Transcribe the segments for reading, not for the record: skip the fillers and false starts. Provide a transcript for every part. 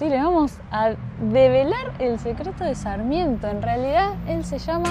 Sí, le vamos a develar el secreto de Sarmiento. En realidad, él se llama...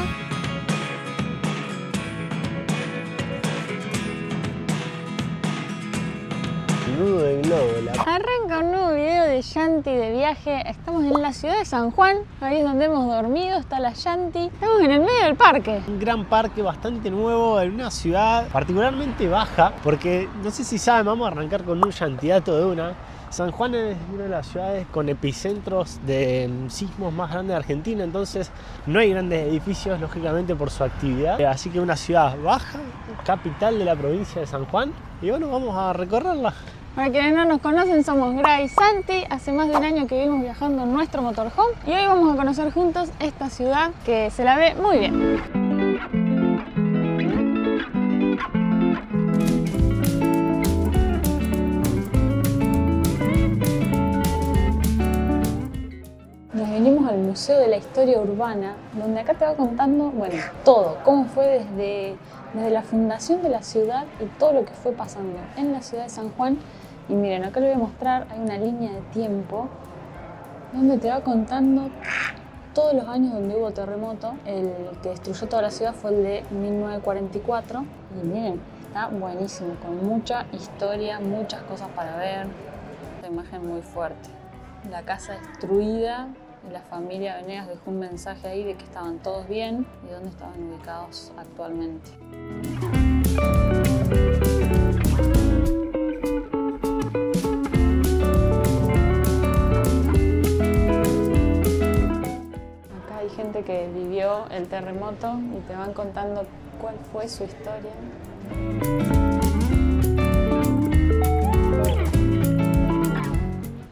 El nudo del globo. Arranca un nuevo video de Yanti de viaje. Estamos en la ciudad de San Juan. Ahí es donde hemos dormido, está la Yanti. Estamos en el medio del parque. Un gran parque bastante nuevo en una ciudad particularmente baja, porque no sé si saben, vamos a arrancar con un yantidato de una. San Juan es una de las ciudades con epicentros de sismos más grandes de Argentina, entonces no hay grandes edificios, lógicamente, por su actividad. Así que una ciudad baja, capital de la provincia de San Juan, y bueno, vamos a recorrerla. Para quienes no nos conocen, somos Gra y Santi. Hace más de un año que vivimos viajando en nuestro motorhome y hoy vamos a conocer juntos esta ciudad que se la ve muy bien. Nos venimos al Museo de la Historia Urbana, donde acá te va contando, bueno, todo, cómo fue desde la fundación de la ciudad y todo lo que fue pasando en la ciudad de San Juan. Y miren, acá les voy a mostrar, hay una línea de tiempo donde te va contando todos los años donde hubo terremoto. El que destruyó toda la ciudad fue el de 1944. Y miren, está buenísimo, con mucha historia, muchas cosas para ver. Esta imagen muy fuerte. La casa destruida y la familia Venegas dejó un mensaje ahí de que estaban todos bien y dónde estaban ubicados actualmente. Acá hay gente que vivió el terremoto y te van contando cuál fue su historia.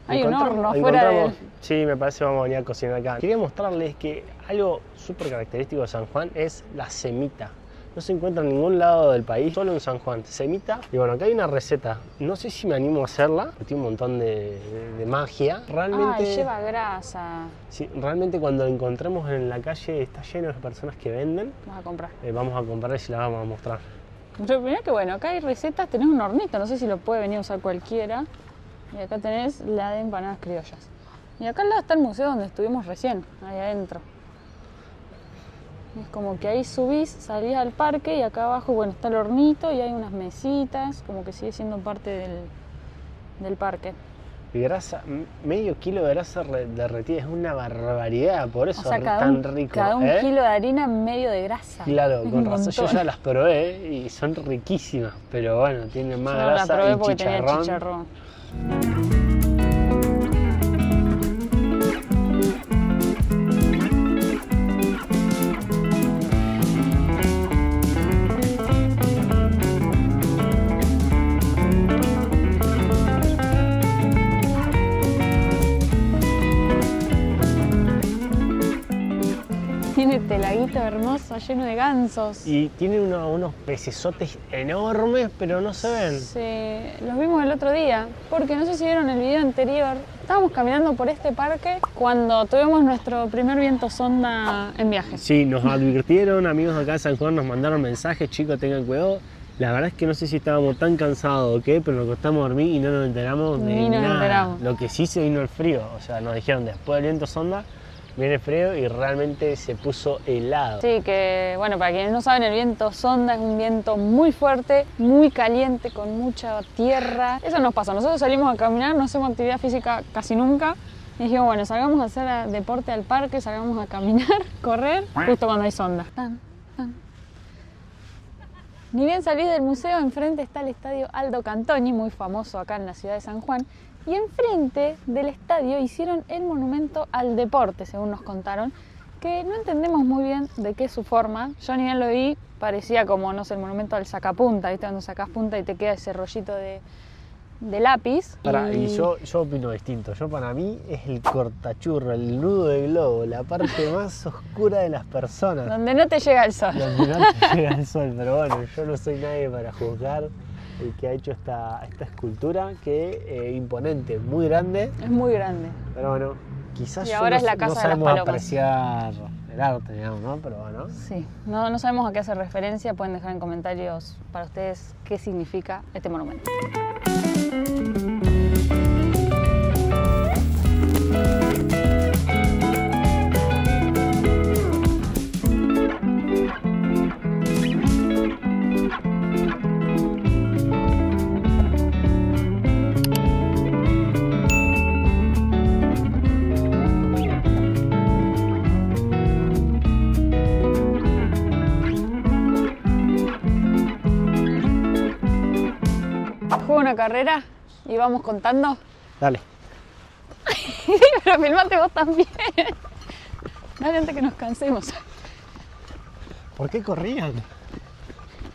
Hay un horno afuera de... Sí, me parece que vamos a venir a cocinar acá. Quería mostrarles que algo súper característico de San Juan es la semita. No se encuentra en ningún lado del país, solo en San Juan. Semita. Y bueno, acá hay una receta. No sé si me animo a hacerla, porque tiene un montón de magia. Realmente... Ah, lleva grasa. Sí, realmente cuando la encontremos en la calle está lleno de personas que venden. Vamos a comprar. Vamos a comprar y la vamos a mostrar. Pero mirá que bueno, acá hay recetas, tenés un hornito, no sé si lo puede venir a usar cualquiera. Y acá tenés la de empanadas criollas. Y acá al lado está el museo donde estuvimos recién, ahí adentro. Es como que ahí subís, salís al parque y acá abajo, bueno, está el hornito y hay unas mesitas, como que sigue siendo parte del parque. Y grasa, medio kilo de grasa derretida, es una barbaridad, por eso O sea, es tan rico. Cada un kilo de harina, medio de grasa. Claro, Es con un razón, yo montón. ya las probé y son riquísimas, pero bueno, tienen más Yo no grasa la probé y porque chicharrón. tenía chicharrón. Tiene este laguito hermoso, lleno de gansos. Y tiene unos pecesotes enormes, pero no se ven. Sí, los vimos el otro día, porque no sé si vieron el video anterior. Estábamos caminando por este parque cuando tuvimos nuestro primer viento sonda en viaje. Sí, nos advirtieron, amigos de acá de San Juan nos mandaron mensajes, chicos, tengan cuidado. La verdad es que no sé si estábamos tan cansados o qué, pero nos costamos dormir y no nos enteramos de Ni nos nada. enteramos. Lo que sí se vino el frío, o sea, nos dijeron después del viento sonda viene frío y realmente se puso helado. Sí, que bueno, para quienes no saben, el viento sonda es un viento muy fuerte, muy caliente, con mucha tierra. Eso nos pasa, nosotros salimos a caminar, no hacemos actividad física casi nunca. Y dijimos, bueno, salgamos a hacer deporte al parque, salgamos a caminar, correr, justo cuando hay sonda. Tan, tan. Ni bien salís del museo, enfrente está el estadio Aldo Cantoni, muy famoso acá en la ciudad de San Juan. Y enfrente del estadio hicieron el monumento al deporte, según nos contaron, que no entendemos muy bien de qué es su forma. Yo ni bien lo vi, parecía como, no sé, el monumento al sacapunta, ¿viste? Cuando sacás punta y te queda ese rollito de lápiz. Y yo opino distinto. Para mí es el cortachurro, el nudo del globo, la parte más oscura de las personas. Donde no te llega el sol. Donde no te llega el sol, pero bueno, yo no soy nadie para juzgar el que ha hecho esta escultura, que imponente, muy grande. Es muy grande. Pero bueno, quizás Y ahora es la no casa de las sabemos palomas. apreciar el arte, digamos, ¿no? Pero bueno. Sí, no sabemos a qué hace referencia, pueden dejar en comentarios para ustedes qué significa este monumento. una carrera y vamos contando. Dale. Sí, pero filmate vos también. Dale antes que nos cansemos. ¿Por qué corrían?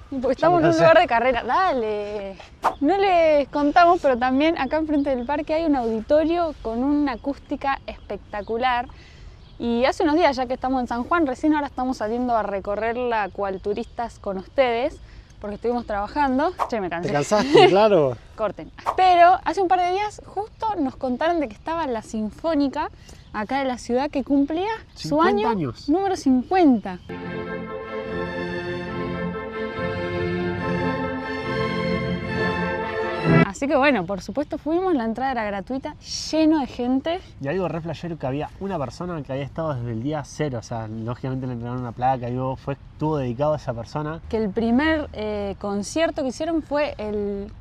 Porque estamos en un lugar de carrera. Dale. No les contamos, pero también acá enfrente del parque hay un auditorio con una acústica espectacular. Y hace unos días, ya que estamos en San Juan, recién ahora estamos saliendo a recorrerla cual turistas con ustedes, porque estuvimos trabajando. Che, me cansé. ¿Te cansaste? Claro. Corten. Pero hace un par de días justo nos contaron de que estaba la Sinfónica acá de la ciudad que cumplía su año número 50. Así que bueno, por supuesto fuimos, la entrada era gratuita, lleno de gente. Y algo re flashero que había una persona que había estado desde el día 0, o sea, lógicamente le entregaron una placa y estuvo dedicado a esa persona. Que el primer concierto que hicieron fue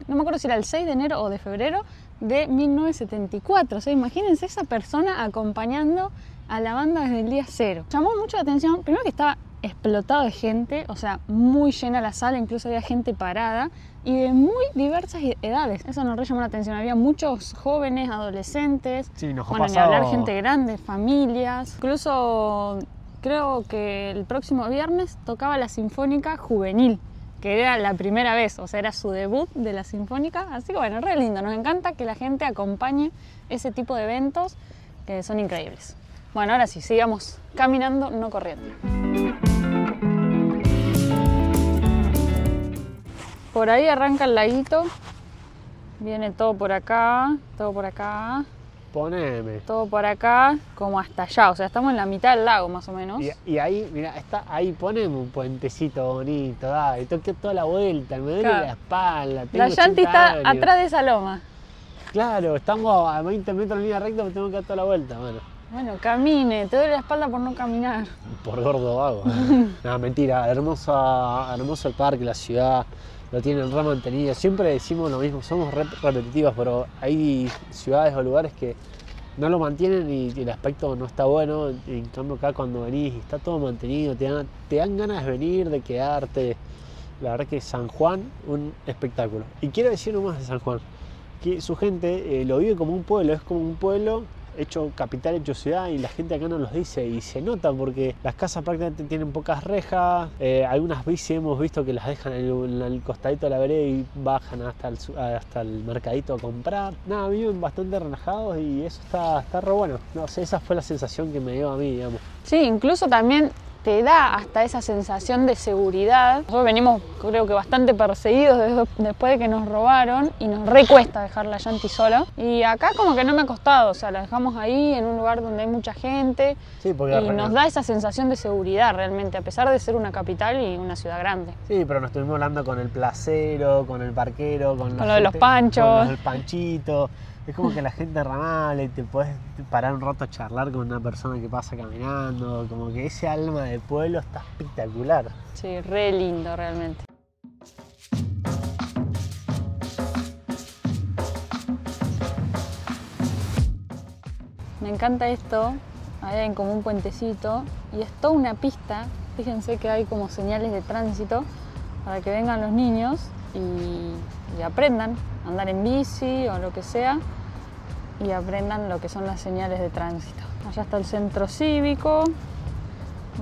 no me acuerdo si era el 6 de enero o de febrero de 1974. O sea, imagínense esa persona acompañando a la banda desde el día 0. Llamó mucho la atención, primero que estaba explotado de gente, o sea, muy llena la sala, incluso había gente parada y de muy diversas edades. Eso nos re llamó la atención. Había muchos jóvenes, adolescentes, sí, nos bueno, ni hablar gente grande, familias. Incluso creo que el próximo viernes tocaba la Sinfónica Juvenil, que era la primera vez, o sea, era su debut de la Sinfónica. Así que bueno, re lindo. Nos encanta que la gente acompañe ese tipo de eventos que son increíbles. Bueno, ahora sí, sigamos caminando, no corriendo. Por ahí arranca el laguito, viene todo por acá, todo por acá. Poneme. Todo por acá, como hasta allá, o sea, estamos en la mitad del lago más o menos. Y ahí, mira, ahí poneme un puentecito bonito, dale, toqué toda la vuelta, me duele la espalda. La Yanti está atrás de esa loma. Claro, estamos a 20 metros en línea recta, pero tengo que dar toda la vuelta, Bueno, camine, te duele la espalda por no caminar. Por gordo vago. No, mentira, hermoso el parque, la ciudad, lo tienen re mantenido. Siempre decimos lo mismo, somos repetitivos, pero hay ciudades o lugares que no lo mantienen y el aspecto no está bueno. En cambio acá cuando venís y está todo mantenido, te dan ganas de venir, de quedarte. La verdad que San Juan, un espectáculo. Y quiero decir nomás de San Juan, que su gente lo vive como un pueblo, es como un pueblo hecho capital, hecho ciudad, y la gente acá nos los dice y se nota porque las casas prácticamente tienen pocas rejas, algunas bici hemos visto que las dejan en el costadito de la vereda y bajan hasta el mercadito a comprar. Nada, viven bastante relajados y eso está re bueno. No sé, esa fue la sensación que me dio a mí, digamos. Sí, incluso también te da hasta esa sensación de seguridad. Nosotros venimos, creo que bastante perseguidos después de que nos robaron y nos recuesta dejar la Yanti sola. Y acá como que no me ha costado, o sea, la dejamos ahí en un lugar donde hay mucha gente, sí, y nos da esa sensación de seguridad realmente, a pesar de ser una capital y una ciudad grande. Sí, pero nos estuvimos hablando con el placero, con el parquero, con lo de los panchos, con el panchito. Es como que la gente ramale, te podés parar un rato a charlar con una persona que pasa caminando, como que ese alma de pueblo está espectacular. Sí, re lindo realmente. Me encanta esto, ahí hay como un puentecito y es toda una pista. Fíjense que hay como señales de tránsito para que vengan los niños y aprendan a andar en bici o lo que sea, y aprendan lo que son las señales de tránsito. Allá está el centro cívico,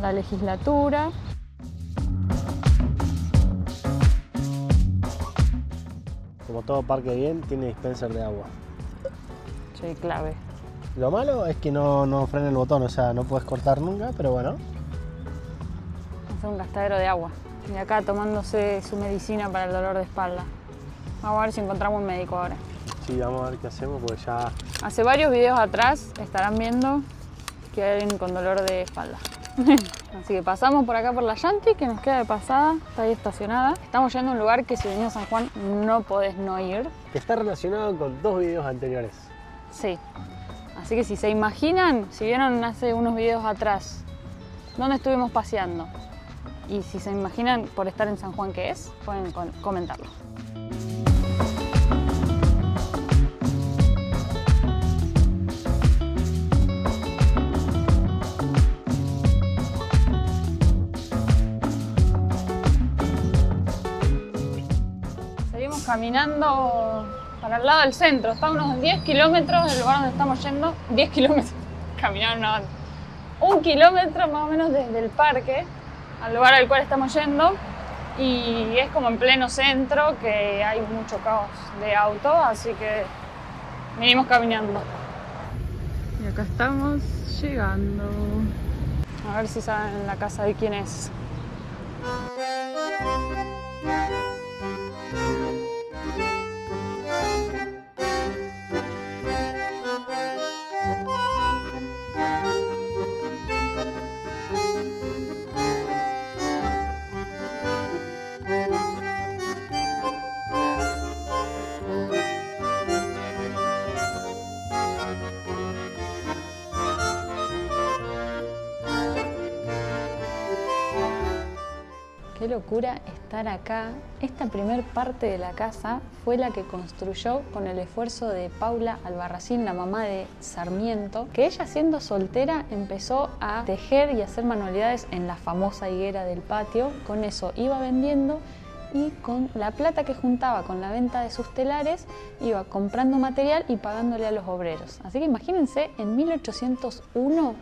la legislatura. Como todo parque bien, tiene dispenser de agua. Sí, clave. Lo malo es que no frena el botón, o sea, no puedes cortar nunca, pero bueno. Es un gastadero de agua. Y acá tomándose su medicina para el dolor de espalda. Vamos a ver si encontramos un médico ahora. Sí, vamos a ver qué hacemos porque ya... Hace varios videos atrás estarán viendo que hay alguien con dolor de espalda. Así que pasamos por acá por la Yanti, que nos queda de pasada, está ahí estacionada. Estamos yendo a un lugar que si venís a San Juan no podés no ir. Que está relacionado con 2 videos anteriores. Sí. Así que si se imaginan, si vieron hace unos videos atrás dónde estuvimos paseando, y si se imaginan por estar en San Juan qué es, pueden comentarlo. Seguimos caminando para el lado del centro. Está a unos 10 kilómetros del lugar donde estamos yendo. 10 kilómetros, caminar una banda. 1 kilómetro más o menos desde el parque al lugar al cual estamos yendo. Y es como en pleno centro, que hay mucho caos de autos, así que venimos caminando. Y acá estamos llegando. A ver si saben la casa de quién es. Qué locura estar acá. Esta primer parte de la casa fue la que construyó con el esfuerzo de Paula Albarracín, la mamá de Sarmiento, que ella siendo soltera empezó a tejer y hacer manualidades en la famosa higuera del patio. Con eso iba vendiendo y con la plata que juntaba con la venta de sus telares iba comprando material y pagándole a los obreros. Así que imagínense, en 1801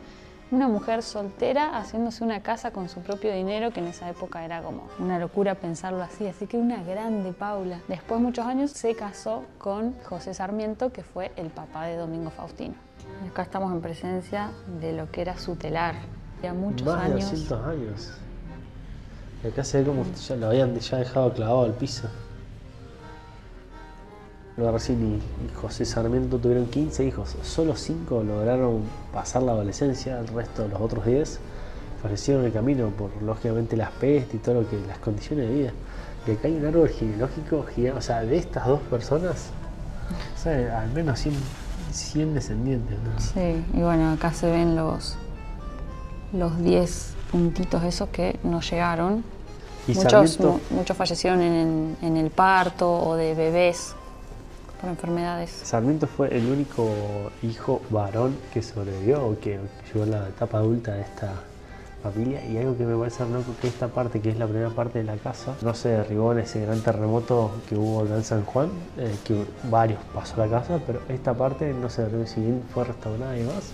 una mujer soltera haciéndose una casa con su propio dinero, que en esa época era como una locura pensarlo así. Así que una grande Paula. Después de muchos años se casó con José Sarmiento, que fue el papá de Domingo Faustino. Y acá estamos en presencia de lo que era su telar. Ya muchos Más años. de 200 años. Y acá se ve como ya lo habían ya dejado clavado al piso. Albarracín y José Sarmiento tuvieron 15 hijos, solo 5 lograron pasar la adolescencia, el resto de los otros 10 fallecieron en el camino por, lógicamente, las pestes y todo lo que, las condiciones de vida. Y acá hay un árbol genealógico gigante, o sea, de estas dos personas, o sea, al menos 100 descendientes, ¿no? Sí, y bueno, acá se ven los 10 puntitos esos que no llegaron. Y Muchos fallecieron en el parto o de bebés por enfermedades. Sarmiento fue el único hijo varón que sobrevivió o que llegó a la etapa adulta de esta familia. Y algo que me parece loco, que esta parte, que es la primera parte de la casa, no se derribó en ese gran terremoto que hubo acá en San Juan, que varios pasó la casa, pero esta parte no se derribó, si bien fue restaurada y demás,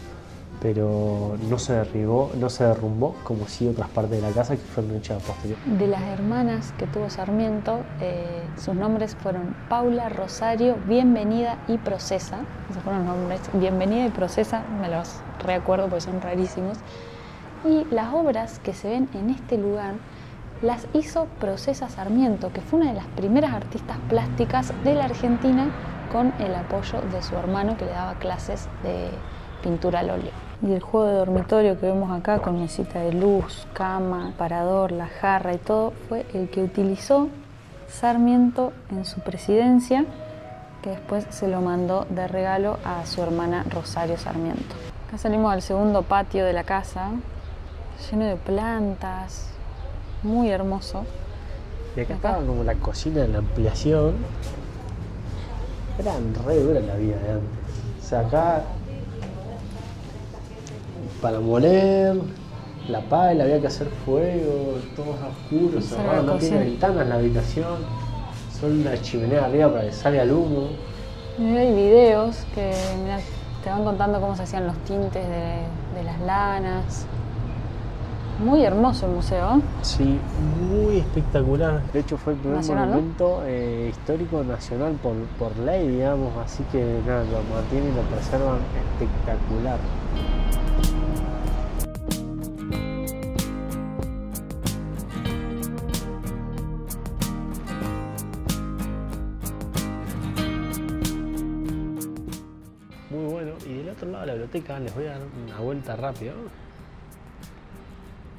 pero no se derrumbó como si otras partes de la casa que fueron hechas a posterior. De las hermanas que tuvo Sarmiento, sus nombres fueron Paula, Rosario, Bienvenida y Procesa. Esos fueron los nombres. Bienvenida y Procesa, me los recuerdo porque son rarísimos. Y las obras que se ven en este lugar las hizo Procesa Sarmiento, que fue una de las primeras artistas plásticas de la Argentina, con el apoyo de su hermano, que le daba clases de pintura al óleo. Y el juego de dormitorio que vemos acá, con mesita de luz, cama, parador, la jarra y todo, fue el que utilizó Sarmiento en su presidencia, que después se lo mandó de regalo a su hermana Rosario Sarmiento. Acá salimos al segundo patio de la casa, lleno de plantas, muy hermoso. Y acá estaba como la cocina de la ampliación. Era re dura la vida de antes. O sea, acá para moler la pala había que hacer fuego, todo oscuro, cerrado, no tiene ventanas la habitación, solo una chimenea arriba para que salga el humo. Y hay videos que mirá, te van contando cómo se hacían los tintes de las lanas. Muy hermoso el museo. Sí, muy espectacular. De hecho fue el primer monumento, ¿no? Histórico nacional por ley, digamos, así que nada, lo mantienen y lo preservan espectacular. Muy bueno. Y del otro lado de la biblioteca les voy a dar una vuelta rápida.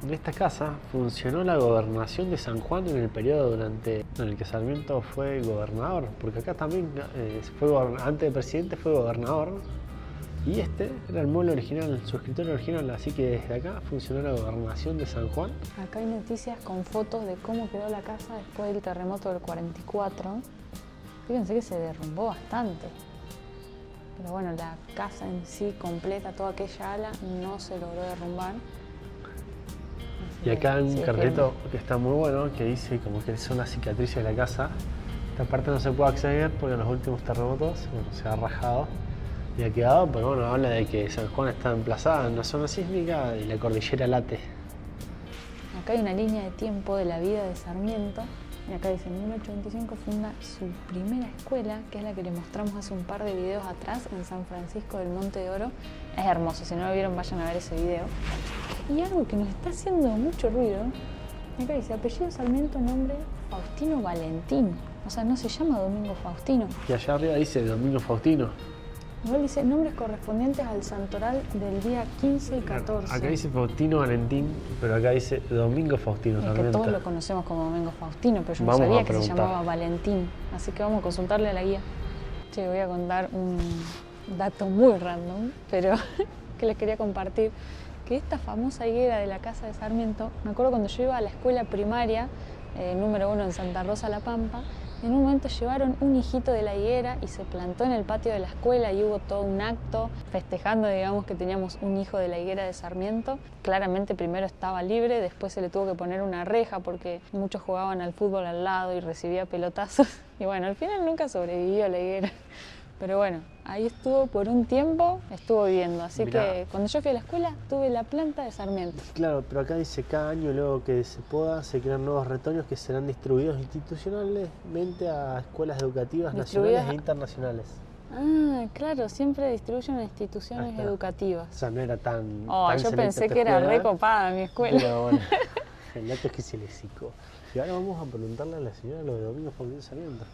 En esta casa funcionó la gobernación de San Juan en el periodo en el que Sarmiento fue gobernador, porque acá también antes de presidente fue gobernador, y este era el mueble original, su escritorio original, así que desde acá funcionó la gobernación de San Juan. Acá hay noticias con fotos de cómo quedó la casa después del terremoto del 44. Fíjense que se derrumbó bastante. Pero bueno, la casa en sí completa, toda aquella ala, no se logró derrumbar. Y acá hay un cartelito que está muy bueno, que dice como que son las cicatrices de la casa. Esta parte no se puede acceder porque en los últimos terremotos se ha rajado y ha quedado, pero bueno, habla de que San Juan está emplazada en una zona sísmica y la cordillera late. Acá hay una línea de tiempo de la vida de Sarmiento. Y acá dice, en 1825 funda su primera escuela, que es la que les mostramos hace un par de videos atrás, en San Francisco del Monte de Oro. Es hermoso, si no lo vieron vayan a ver ese video. Y algo que nos está haciendo mucho ruido, acá dice, apellido Sarmiento, nombre Faustino Valentín. O sea, no se llama Domingo Faustino. Y allá arriba dice Domingo Faustino. Igual dice nombres correspondientes al santoral del día 15 y 14. Acá dice Faustino Valentín, pero acá dice Domingo Faustino Es Sarmiento. que todos lo conocemos como Domingo Faustino, pero yo no Vamos sabía a que se preguntar. llamaba Valentín. Así que vamos a consultarle a la guía. Che, voy a contar un dato muy random, pero que les quería compartir. Que esta famosa higuera de la casa de Sarmiento, me acuerdo cuando yo iba a la escuela primaria, número 1 en Santa Rosa La Pampa, en un momento llevaron un hijito de la higuera y se plantó en el patio de la escuela y hubo todo un acto festejando, digamos, que teníamos un hijo de la higuera de Sarmiento. Claramente primero estaba libre, después se le tuvo que poner una reja porque muchos jugaban al fútbol al lado y recibía pelotazos. Y bueno, al final nunca sobrevivió la higuera. Pero bueno, ahí estuvo por un tiempo, estuvo viviendo. Así Mirá. que cuando yo fui a la escuela tuve la planta de Sarmiento. Claro, pero acá dice cada año luego que se poda se crean nuevos retoños que serán distribuidos institucionalmente a escuelas educativas nacionales e internacionales. Ah, claro, siempre distribuyen a instituciones educativas. O sea, no era tan. Oh, tan yo selecta pensé esta que era escuela, recopada mi escuela. Pero bueno, el dato es que se le secó. Y ahora vamos a preguntarle a la señora lo de Domingo Faustino Sarmiento.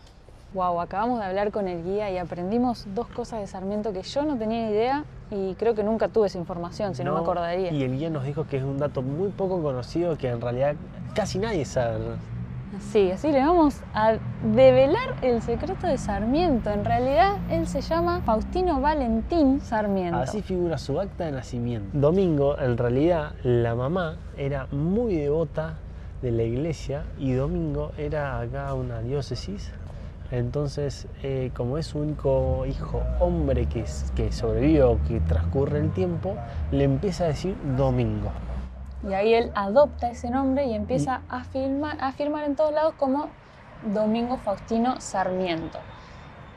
Wow, acabamos de hablar con el guía y aprendimos dos cosas de Sarmiento que yo no tenía idea y creo que nunca tuve esa información, si no me acordaría. Y el guía nos dijo que es un dato muy poco conocido que en realidad casi nadie sabe, ¿no? Sí, así le vamos a develar el secreto de Sarmiento. En realidad, él se llama Faustino Valentín Sarmiento. Así figura su acta de nacimiento. Domingo, en realidad, la mamá era muy devota de la iglesia y Domingo era acá una diócesis. Entonces, como es su único hijo hombre que sobrevivió, que transcurre el tiempo, le empieza a decir Domingo. Y ahí él adopta ese nombre y empieza a firmar en todos lados como Domingo Faustino Sarmiento.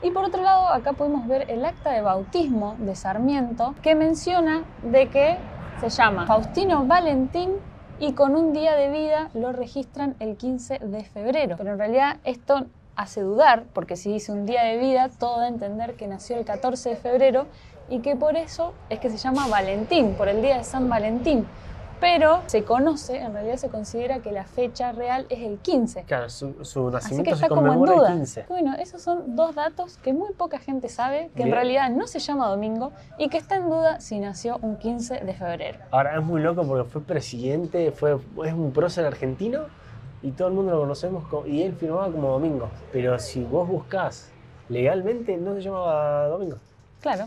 Y por otro lado, acá podemos ver el acta de bautismo de Sarmiento, que menciona de que se llama Faustino Valentín y con un día de vida lo registran el 15 de febrero. Pero en realidad esto hace dudar, porque si dice un día de vida, todo da a entender que nació el 14 de febrero y que por eso es que se llama Valentín, por el día de San Valentín. Pero se conoce, en realidad se considera que la fecha real es el 15. Claro, su Así nacimiento que está se como en conmemora duda. el 15. Bueno, esos son dos datos que muy poca gente sabe, que en Bien. realidad no se llama Domingo y que está en duda si nació un 15 de febrero. Ahora es muy loco porque fue presidente, es un prócer argentino y todo el mundo lo conocemos y él firmaba como Domingo. Pero si vos buscás legalmente, no se llamaba Domingo. Claro.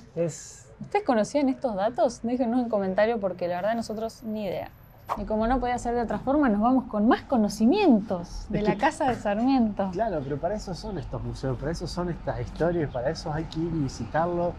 ¿Ustedes conocían estos datos? Déjenos en comentario porque la verdad nosotros ni idea. Y como no podía ser de otra forma, nos vamos con más conocimientos de la casa de Sarmiento. Claro, pero para eso son estos museos, para eso son estas historias, para eso hay que ir y visitarlo.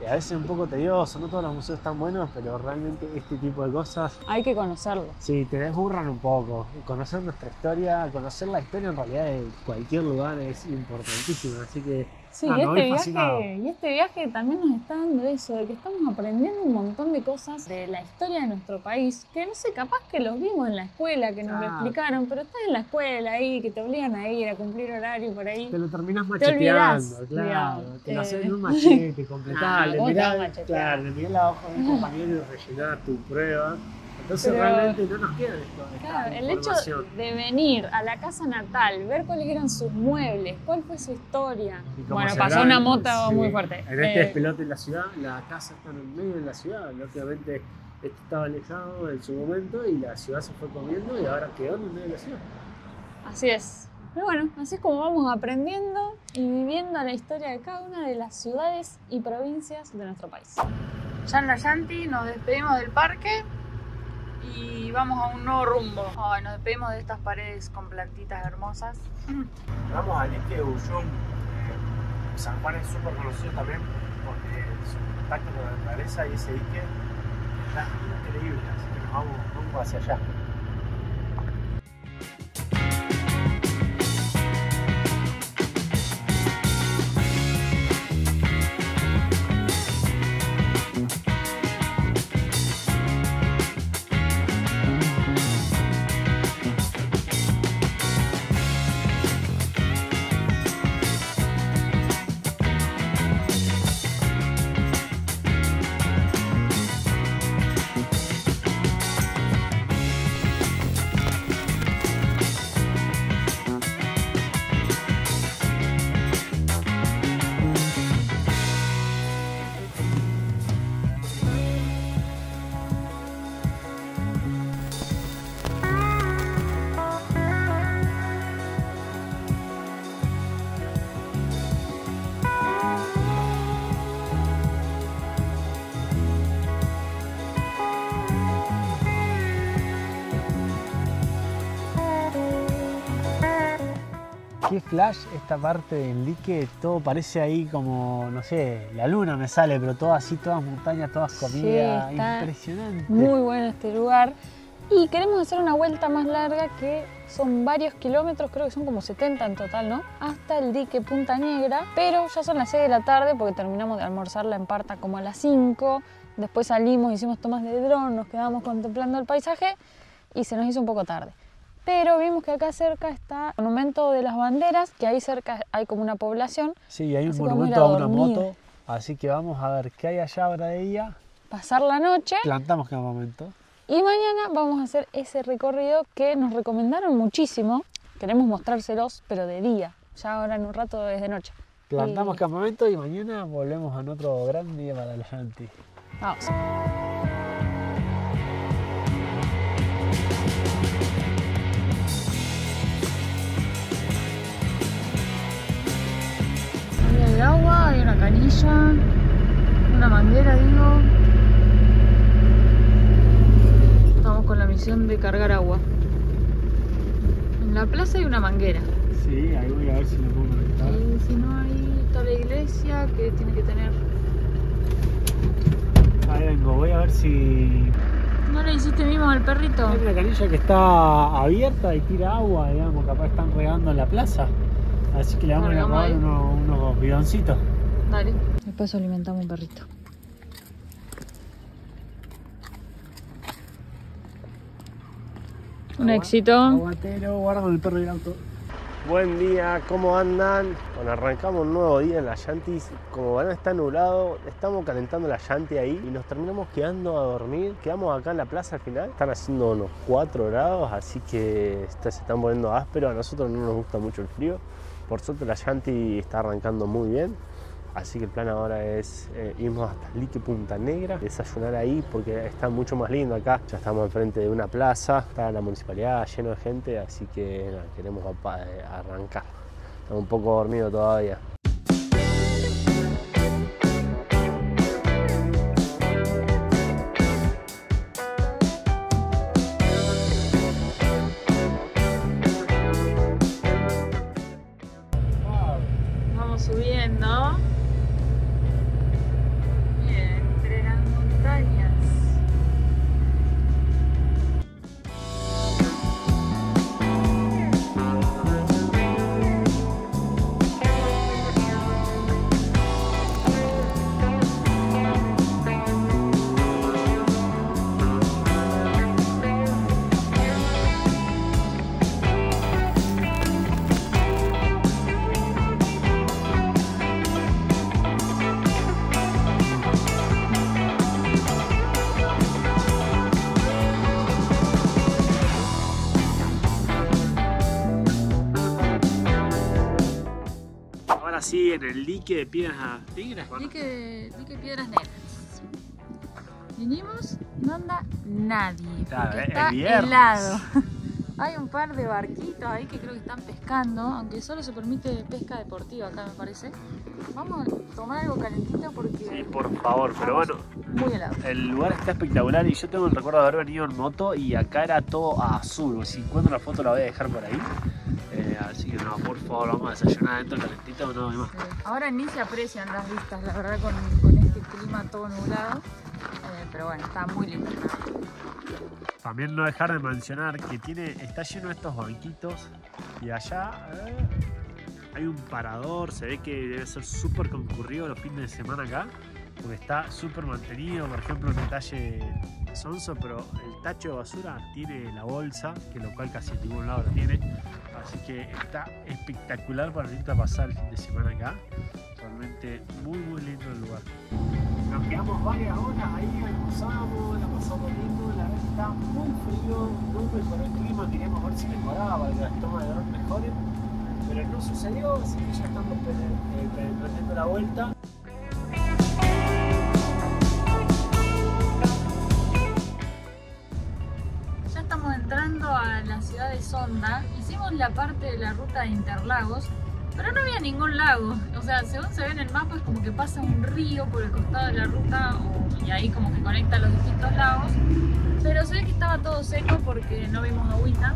A veces es un poco tedioso, no todos los museos están buenos, pero realmente este tipo de cosas Hay que conocerlo. sí, te desburran un poco. Conocer nuestra historia, conocer la historia en realidad de cualquier lugar es importantísimo, así que Sí, me voy fascinado. y este viaje también nos está dando eso, de que estamos aprendiendo un montón de cosas de la historia de nuestro país, que no sé, capaz que los vimos en la escuela, que nos lo explicaron, pero estás en la escuela ahí, que te obligan a ir, a cumplir horario por ahí. Te lo terminás Te olvidás, macheteando, claro. digamos. Te lo haces en un machete, completable. ¿cómo te vas a machetear? Claro, le mirás la hoja de un compañero y rellenar tu prueba. Entonces Pero- realmente no nos queda esto. Claro, el hecho de venir a la casa natal, ver cuáles eran sus muebles, cuál fue su historia. Y como Bueno, se pasó habrán- una moto sí, muy fuerte. En este despelote en la ciudad, la casa está en el medio de la ciudad. Lógicamente, esto estaba alejado en su momento y la ciudad se fue comiendo y ahora quedó en el medio de la ciudad. Así es. Pero bueno, así es como vamos aprendiendo y viviendo la historia de cada una de las ciudades y provincias de nuestro país. Ya en la Yanti nos despedimos del parque y vamos a un nuevo rumbo. Ay, nos despedimos de estas paredes con plantitas hermosas. Vamos al dique de Ullum. San Juan es súper conocido también porque su contacto con la naturaleza y ese dique está increíble, así que nos vamos rumbo hacia allá. Qué flash esta parte del dique, todo parece ahí como, no sé, la luna me sale, pero todo así, todas montañas, todas comidas, sí, está impresionante. Muy bueno este lugar. Y queremos hacer una vuelta más larga que son varios kilómetros, creo que son como 70 en total, ¿no? Hasta el dique Punta Negra, pero ya son las 6 de la tarde porque terminamos de almorzar la Emparta como a las 5. Después salimos, hicimos tomas de dron, nos quedamos contemplando el paisaje y se nos hizo un poco tarde. Pero vimos que acá cerca está el Monumento de las Banderas, que ahí cerca hay como una población. Sí, hay un monumento a una moto, así que vamos a ver qué hay allá ahora de ella. Pasar la noche. Plantamos campamento. Y mañana vamos a hacer ese recorrido que nos recomendaron muchísimo. Queremos mostrárselos, pero de día. Ya ahora en un rato es de noche. Plantamos campamento y mañana volvemos a otro gran día para la Yanti. Vamos. Ahí hay agua, hay una canilla, una manguera, digo. Estamos con la misión de cargar agua. En la plaza hay una manguera. Sí, ahí voy a ver si lo puedo conectar. Y si no, ahí está la iglesia que tiene que tener. Ahí vengo, voy a ver si... ¿No le hiciste mimo al perrito? Hay una canilla que está abierta y tira agua, digamos, capaz están regando en la plaza. Así que le vamos a acabar unos bidoncitos. Dale. Después alimentamos un perrito. Un éxito. Aguatero, guarda con el perro del auto. Buen día, ¿cómo andan? Bueno, arrancamos un nuevo día en la Yanti. Como van a estar nublado, estamos calentando la Yanti ahí y nos terminamos quedando a dormir. Quedamos acá en la plaza al final. Están haciendo unos 4 grados, así que se están poniendo áspero. A nosotros no nos gusta mucho el frío. Por suerte la Yanti está arrancando muy bien. Así que el plan ahora es irnos hasta el dique Punta Negra, desayunar ahí porque está mucho más lindo acá. Ya estamos enfrente de una plaza, está la municipalidad lleno de gente, así que nada, queremos arrancar. Estamos un poco dormidos todavía. Vamos subiendo. Así en el dique de Piedras Negras. Dique Piedras Negras. Vinimos, no anda nadie, porque está helado. Hay un par de barquitos ahí que creo que están pescando, aunque solo se permite pesca deportiva acá, me parece. Vamos a tomar algo calentito porque... Sí, por favor, pero bueno, muy helado. El lugar está espectacular y yo tengo el recuerdo de haber venido en moto y acá era todo azul. Si encuentro la foto la voy a dejar por ahí. Así que no, por favor, vamos a desayunar adentro calentito, no hay más. Sí. Ahora ni se aprecian las vistas, la verdad, con este clima todo nublado. Pero bueno, está muy lindo. También no dejar de mencionar que está lleno de estos banquitos y allá hay un parador, se ve que debe ser súper concurrido los fines de semana acá, porque está súper mantenido. Por ejemplo, un detalle sonso, pero el tacho de basura tiene la bolsa, que lo cual casi en ningún lado lo tiene. Así que está espectacular para venir a pasar el fin de semana acá. Realmente muy lindo el lugar. Nos quedamos varias horas ahí, almorzamos, la pasamos lindo. La verdad está muy frío, no mejoró el clima. Queríamos ver si mejoraba para que las tomas de dron mejoren, pero no sucedió, así que ya estamos emprendiendo la vuelta. Entrando a la ciudad de Sonda, hicimos la parte de la ruta de Interlagos, pero no había ningún lago. O sea, según se ve en el mapa, es como que pasa un río por el costado de la ruta y ahí como que conecta los distintos lagos, pero se ve que estaba todo seco porque no vimos agüita.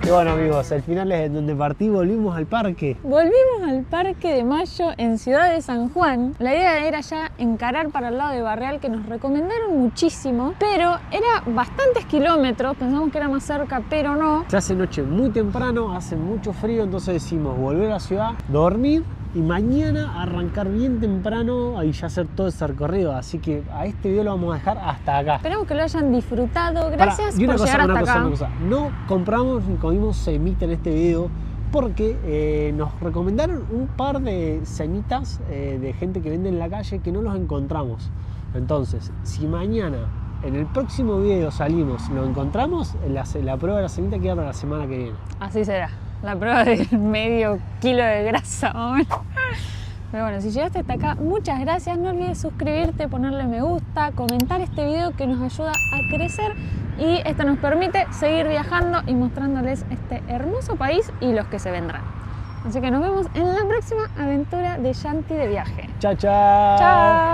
Y bueno amigos, el final es donde partí, volvimos al parque. Volvimos al Parque de Mayo en Ciudad de San Juan. La idea era ya encarar para el lado de Barreal, que nos recomendaron muchísimo, pero era bastantes kilómetros, pensamos que era más cerca, pero no. Se hace noche muy temprano, hace mucho frío, entonces decimos volver a la ciudad, dormir y mañana arrancar bien temprano y ya hacer todo ese recorrido. Así que a este video lo vamos a dejar hasta acá. Esperamos que lo hayan disfrutado. Gracias por llegar hasta acá. No compramos ni comimos semita en este video porque nos recomendaron un par de semitas de gente que vende en la calle que no los encontramos. Entonces, si mañana en el próximo video salimos, lo encontramos, la prueba de la semita queda para la semana que viene. Así será. La prueba de medio kilo de grasa. Pero bueno, si llegaste hasta acá, muchas gracias. No olvides suscribirte, ponerle me gusta, comentar este video que nos ayuda a crecer y esto nos permite seguir viajando y mostrándoles este hermoso país y los que se vendrán. Así que nos vemos en la próxima aventura de Yanti de viaje. Chao, chao. Chao.